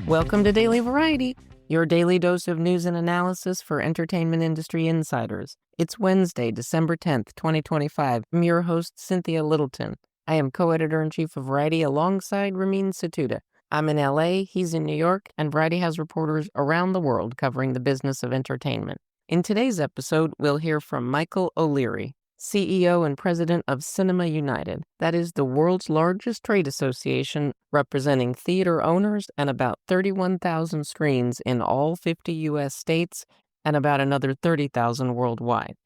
Welcome to Daily Variety, your daily dose of news and analysis for entertainment industry insiders. It's Wednesday, December 10th, 2025. I'm your host, Cynthia Littleton. I am co-editor-in-chief of Variety alongside Ramin Satuda. I'm in LA, he's in New York, and Variety has reporters around the world covering the business of entertainment. In today's episode, we'll hear from Michael O'Leary, CEO and president of Cinema United. That is the world's largest trade association representing theater owners and about 31,000 screens in all 50 U.S. states and about another 30,000 worldwide.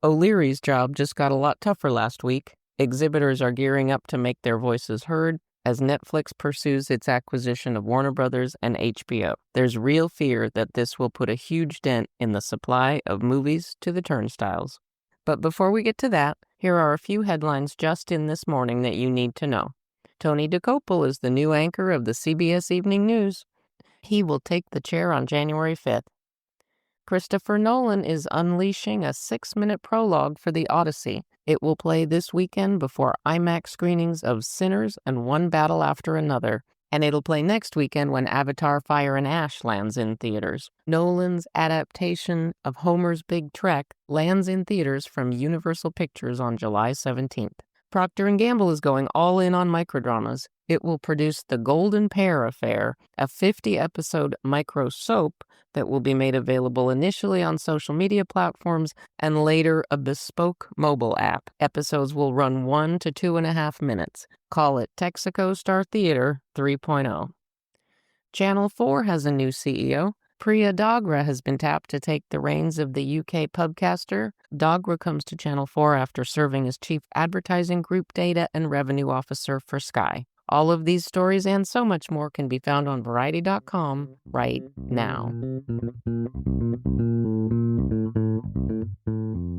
O'Leary's job just got a lot tougher last week. Exhibitors are gearing up to make their voices heard as Netflix pursues its acquisition of Warner Brothers and HBO. There's real fear that this will put a huge dent in the supply of movies to the turnstiles. But before we get to that, here are a few headlines just in this morning that you need to know. Tony Dokoupil is the new anchor of the CBS Evening News. He will take the chair on January 5th. Christopher Nolan is unleashing a 6-minute prologue for The Odyssey. It will play this weekend before IMAX screenings of Sinners and One Battle After Another, and it'll play next weekend when Avatar: Fire and Ash lands in theaters. Nolan's adaptation of Homer's Big Trek lands in theaters from Universal Pictures on July 17th. Procter & Gamble is going all in on microdramas. It will produce The Golden Pear Affair, a 50-episode micro soap that will be made available initially on social media platforms and later a bespoke mobile app. Episodes will run 1 to 2.5 minutes. Call it Texaco Star Theater 3.0. Channel 4 has a new CEO. Priya Dogra has been tapped to take the reins of the UK pubcaster. Dogra comes to Channel 4 after serving as Chief Advertising Group Data and Revenue Officer for Sky. All of these stories and so much more can be found on Variety.com right now.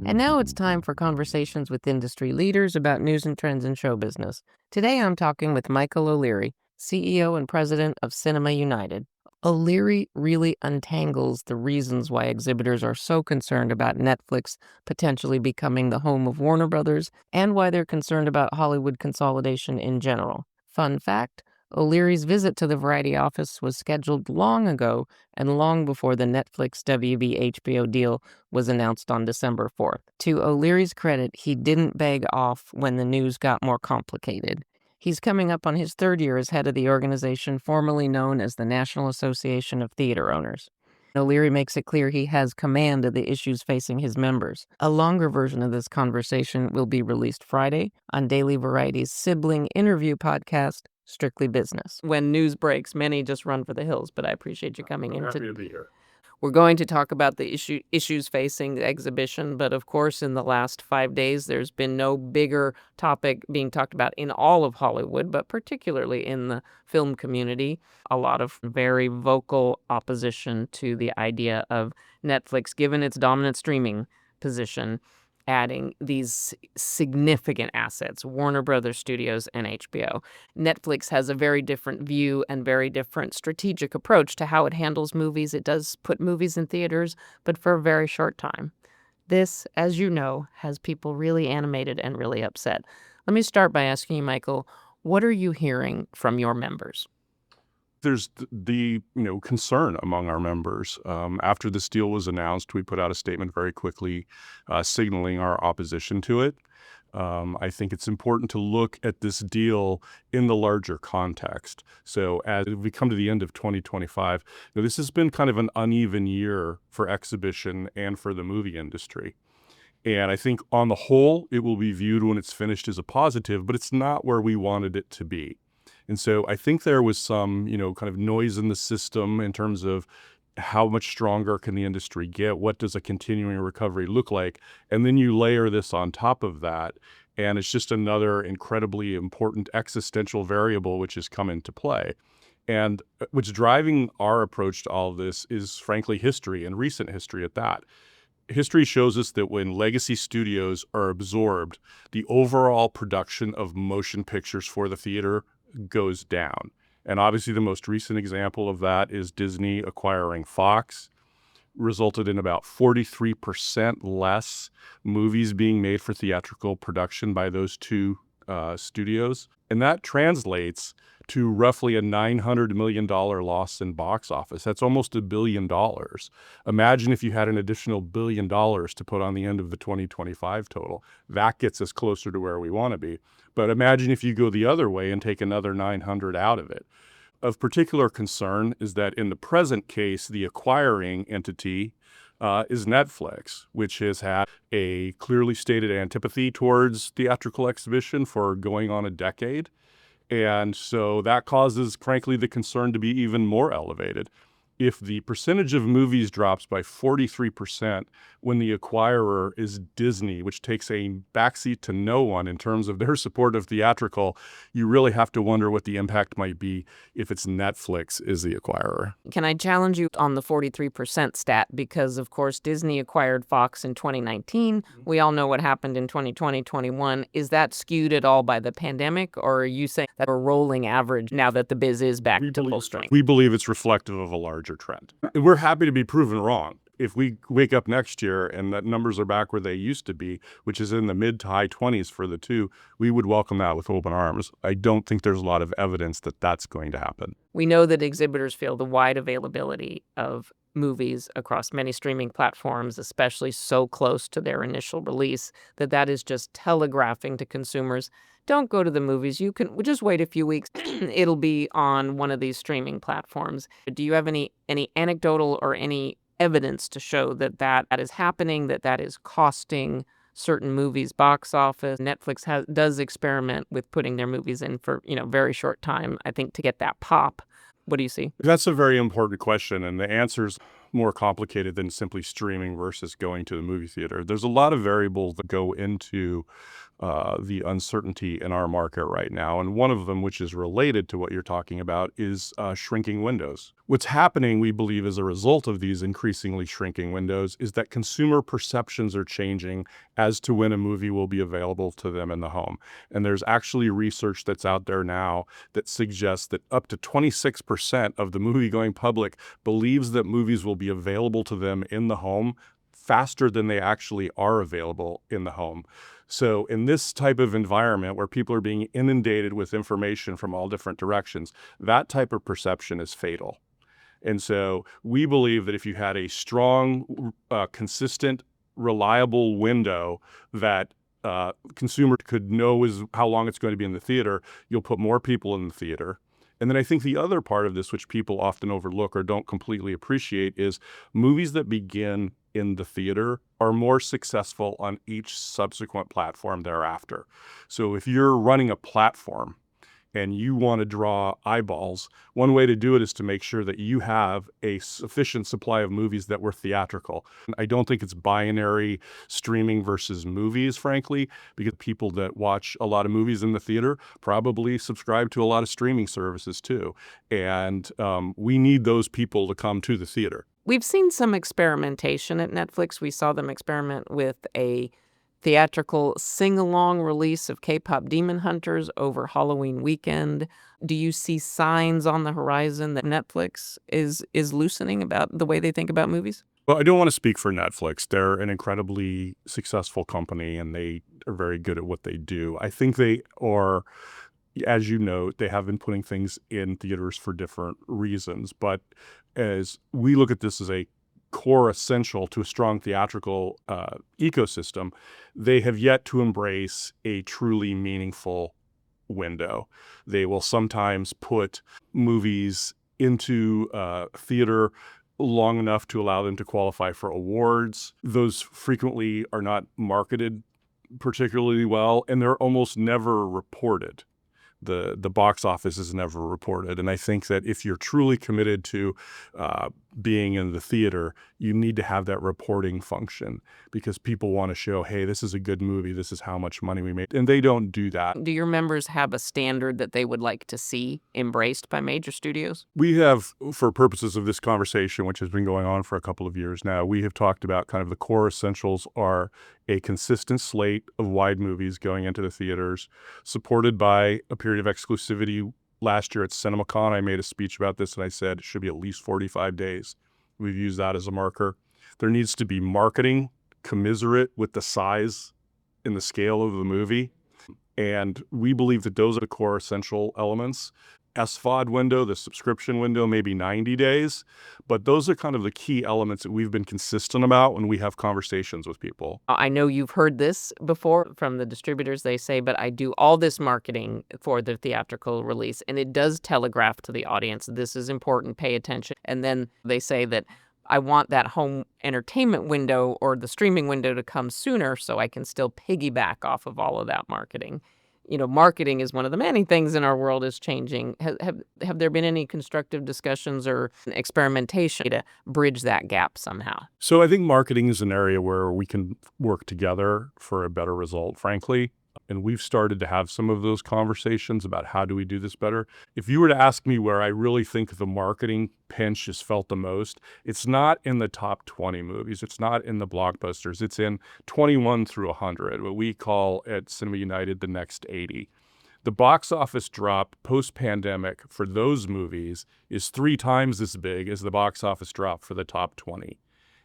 And now it's time for conversations with industry leaders about news and trends in show business. Today I'm talking with Michael O'Leary, CEO and president of Cinema United. O'Leary really untangles the reasons why exhibitors are so concerned about Netflix potentially becoming the home of Warner Brothers and why they're concerned about Hollywood consolidation in general. Fun fact, O'Leary's visit to the Variety office was scheduled long ago and long before the Netflix WB-HBO deal was announced on December 4th. To O'Leary's credit, he didn't beg off when the news got more complicated. He's coming up on his third year as head of the organization formerly known as the National Association of Theater Owners. O'Leary makes it clear he has command of the issues facing his members. A longer version of this conversation will be released Friday on Daily Variety's sibling interview podcast, Strictly Business. When news breaks, many just run for the hills, but I appreciate you coming in. Happy to be here. We're going to talk about the issues facing the exhibition, but of course, in the last 5 days, there's been no bigger topic being talked about in all of Hollywood, but particularly in the film community. A lot of very vocal opposition to the idea of Netflix, given its dominant streaming position, adding these significant assets, Warner Brothers Studios and HBO. Netflix has a very different view and very different strategic approach to how it handles movies. It does put movies in theaters, but for a very short time. This, as you know, has people really animated and really upset. Let me start by asking you, Michael, what are you hearing from your members? There's the concern among our members. After this deal was announced, we put out a statement very quickly signaling our opposition to it. I think it's important to look at this deal in the larger context. So as we come to the end of 2025, this has been kind of an uneven year for exhibition and for the movie industry. And I think on the whole, it will be viewed when it's finished as a positive, but it's not where we wanted it to be. And so I think there was some, kind of noise in the system in terms of how much stronger can the industry get? What does a continuing recovery look like? And then you layer this on top of that, and it's just another incredibly important existential variable which has come into play. And what's driving our approach to all of this is, frankly, history, and recent history at that. History shows us that when legacy studios are absorbed, the overall production of motion pictures for the theater goes down. And obviously the most recent example of that is Disney acquiring Fox. resulted in about 43% less movies being made for theatrical production by those two studios. And that translates to roughly a $900 million loss in box office. That's almost $1 billion. Imagine if you had an additional $1 billion to put on the end of the 2025 total. That gets us closer to where we want to be. But imagine if you go the other way and take another 900 out of it. Of particular concern is that in the present case, the acquiring entity is Netflix, which has had a clearly stated antipathy towards theatrical exhibition for going on a decade. And so that causes, frankly, the concern to be even more elevated. If the percentage of movies drops by 43% when the acquirer is Disney, which takes a backseat to no one in terms of their support of theatrical, you really have to wonder what the impact might be if it's Netflix is the acquirer. Can I challenge you on the 43% stat? Because, of course, Disney acquired Fox in 2019. We all know what happened in 2020, 21. Is that skewed at all by the pandemic, or are you saying that a rolling average now that the biz is back to full strength? We believe it's reflective of a larger trend. We're happy to be proven wrong. If we wake up next year and that numbers are back where they used to be, which is in the mid to high 20s for the two, we would welcome that with open arms. I don't think there's a lot of evidence that that's going to happen. We know that exhibitors feel the wide availability of movies across many streaming platforms, especially so close to their initial release, that is just telegraphing to consumers, don't go to the movies. You can just wait a few weeks. It'll be on one of these streaming platforms. Do you have any anecdotal or any evidence to show that is happening, that is costing certain movies box office? Netflix does experiment with putting their movies in for, very short time, I think, to get that pop. What do you see? That's a very important question, and the answer's more complicated than simply streaming versus going to the movie theater. There's a lot of variables that go into the uncertainty in our market right now, and one of them, which is related to what you're talking about, is shrinking windows. What's happening, we believe, as a result of these increasingly shrinking windows is that consumer perceptions are changing as to when a movie will be available to them in the home. And there's actually research that's out there now that suggests that up to 26% of the movie-going public believes that movies will be available to them in the home faster than they actually are available in the home. So in this type of environment where people are being inundated with information from all different directions, that type of perception is fatal. And so we believe that if you had a strong, consistent, reliable window that consumer could know is how long it's going to be in the theater, you'll put more people in the theater. And then I think the other part of this, which people often overlook or don't completely appreciate, is movies that begin in the theater are more successful on each subsequent platform thereafter. So if you're running a platform and you want to draw eyeballs, one way to do it is to make sure that you have a sufficient supply of movies that were theatrical. I don't think it's binary streaming versus movies, frankly, because people that watch a lot of movies in the theater probably subscribe to a lot of streaming services too. And we need those people to come to the theater. We've seen some experimentation at Netflix. We saw them experiment with a theatrical sing-along release of K-pop Demon Hunters over Halloween weekend. Do you see signs on the horizon that Netflix is loosening about the way they think about movies? Well, I don't want to speak for Netflix. They're an incredibly successful company, and they are very good at what they do. I think they are, as you know, they have been putting things in theaters for different reasons. But as we look at this as a core essential to a strong theatrical ecosystem, they have yet to embrace a truly meaningful window. They will sometimes put movies into theater long enough to allow them to qualify for awards. Those frequently are not marketed particularly well, and they're almost never reported. The box office is never reported. And I think that if you're truly committed to being in the theater, you need to have that reporting function because people want to show, hey, this is a good movie. This is how much money we made. And they don't do that. Do your members have a standard that they would like to see embraced by major studios? We have, for purposes of this conversation, which has been going on for a couple of years now, we have talked about kind of the core essentials are a consistent slate of wide movies going into the theaters, supported by a period of exclusivity. Last year at CinemaCon, I made a speech about this, and I said it should be at least 45 days We've used that as a marker. There needs to be marketing commiserate with the size and the scale of the movie. And we believe that those are the core essential elements. SVOD window, the subscription window, maybe 90 days. But those are kind of the key elements that we've been consistent about when we have conversations with people. I know you've heard this before from the distributors. They say, but I do all this marketing for the theatrical release, and it does telegraph to the audience, this is important, pay attention. And then they say that I want that home entertainment window or the streaming window to come sooner so I can still piggyback off of all of that marketing. Marketing is one of the many things in our world is changing. Have there been any constructive discussions or experimentation to bridge that gap somehow? So I think marketing is an area where we can work together for a better result, frankly. And we've started to have some of those conversations about how do we do this better. If you were to ask me where I really think the marketing pinch is felt the most, it's not in the top 20 movies. It's not in the blockbusters. It's in 21 through 100, what we call at Cinema United the next 80. The box office drop post-pandemic for those movies is 3 times as big as the box office drop for the top 20.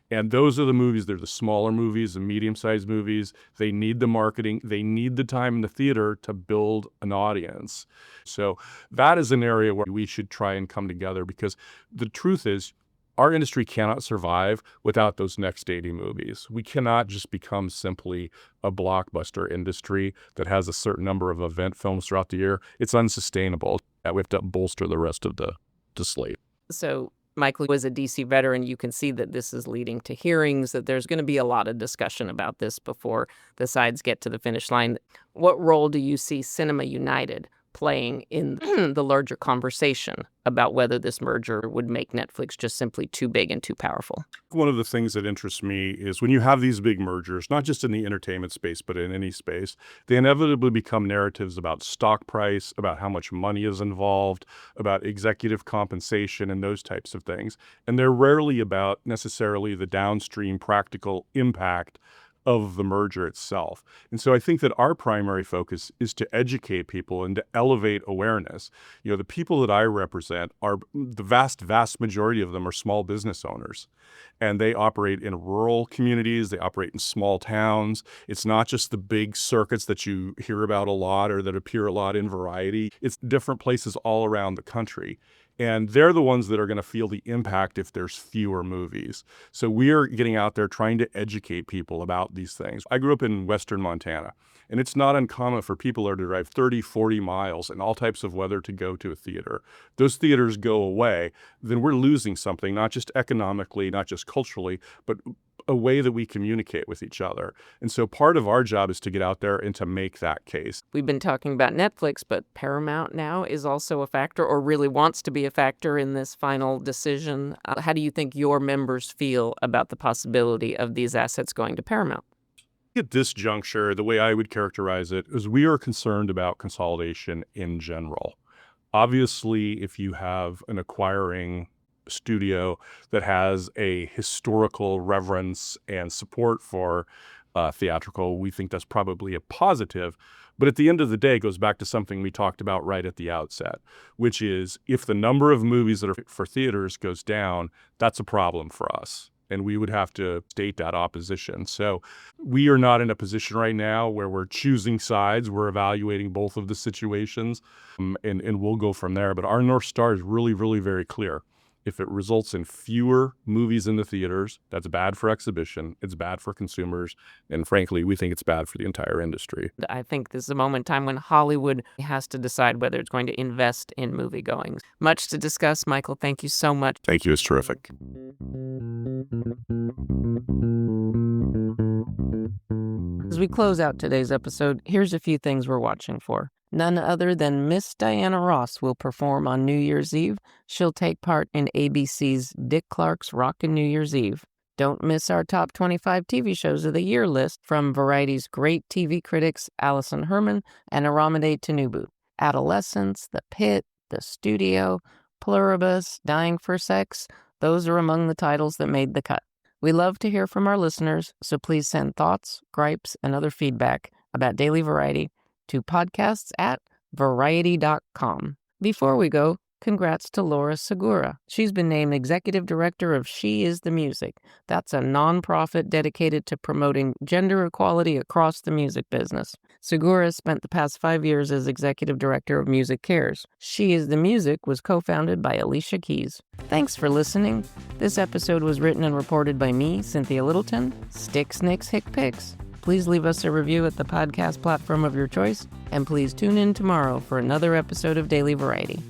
And those are the movies, they're the smaller movies, the medium-sized movies. They need the marketing. They need the time in the theater to build an audience. So that is an area where we should try and come together, because the truth is our industry cannot survive without those next 80 movies. We cannot just become simply a blockbuster industry that has a certain number of event films throughout the year. It's unsustainable. We have to bolster the rest of the slate. So Michael was a DC veteran. You can see that this is leading to hearings, that there's going to be a lot of discussion about this before the sides get to the finish line. What role do you see Cinema United playing in the larger conversation about whether this merger would make Netflix just simply too big and too powerful? One of the things that interests me is when you have these big mergers, not just in the entertainment space, but in any space, they inevitably become narratives about stock price, about how much money is involved, about executive compensation and those types of things. And they're rarely about necessarily the downstream practical impact of the merger itself. And so I think that our primary focus is to educate people and to elevate awareness. The people that I represent are the vast majority of them are small business owners. And they operate in rural communities. They operate in small towns. It's not just the big circuits that you hear about a lot or that appear a lot in Variety. It's different places all around the country. And they're the ones that are going to feel the impact if there's fewer movies. So we are getting out there trying to educate people about these things. I grew up in western Montana, and it's not uncommon for people to drive 30, 40 miles in all types of weather to go to a theater. Those theaters go away, then we're losing something, not just economically, not just culturally, but a way that we communicate with each other. And so part of our job is to get out there and to make that case. We've been talking about Netflix, but Paramount now is also a factor, or really wants to be a factor in this final decision. How do you think your members feel about the possibility of these assets going to Paramount? At this juncture, the way I would characterize it is we are concerned about consolidation in general. Obviously, if you have an acquiring studio that has a historical reverence and support for theatrical, we think that's probably a positive. But at the end of the day, it goes back to something we talked about right at the outset, which is if the number of movies that are for theaters goes down, that's a problem for us. And we would have to state that opposition. So we are not in a position right now where we're choosing sides. We're evaluating both of the situations, and we'll go from there. But our North Star is really, really very clear. If it results in fewer movies in the theaters, that's bad for exhibition, it's bad for consumers, and frankly, we think it's bad for the entire industry. I think this is a moment in time when Hollywood has to decide whether it's going to invest in moviegoing. Much to discuss, Michael. Thank you so much. Thank you. It's terrific. As we close out today's episode, here's a few things we're watching for. None other than Miss Diana Ross will perform on New Year's Eve. She'll take part in ABC's Dick Clark's Rockin' New Year's Eve. Don't miss our top 25 TV shows of the year list from Variety's great TV critics Alison Herman and Aramide Tinubu. Adolescence, The Pit, The Studio, Pluribus, Dying for Sex, those are among the titles that made the cut. We love to hear from our listeners, so please send thoughts, gripes, and other feedback about Daily Variety to podcasts@variety.com. Before we go, Congrats to Laura Segura. She's been named Executive Director of She Is the Music. That's a nonprofit dedicated to promoting gender equality across the music business. Segura spent the past 5 years as Executive Director of Music Cares. She Is the Music was co-founded by Alicia Keys. Thanks for listening. This episode was written and reported by me, Cynthia Littleton. Stick, Snicks, Hick Picks. Please leave us a review at the podcast platform of your choice, and please tune in tomorrow for another episode of Daily Variety.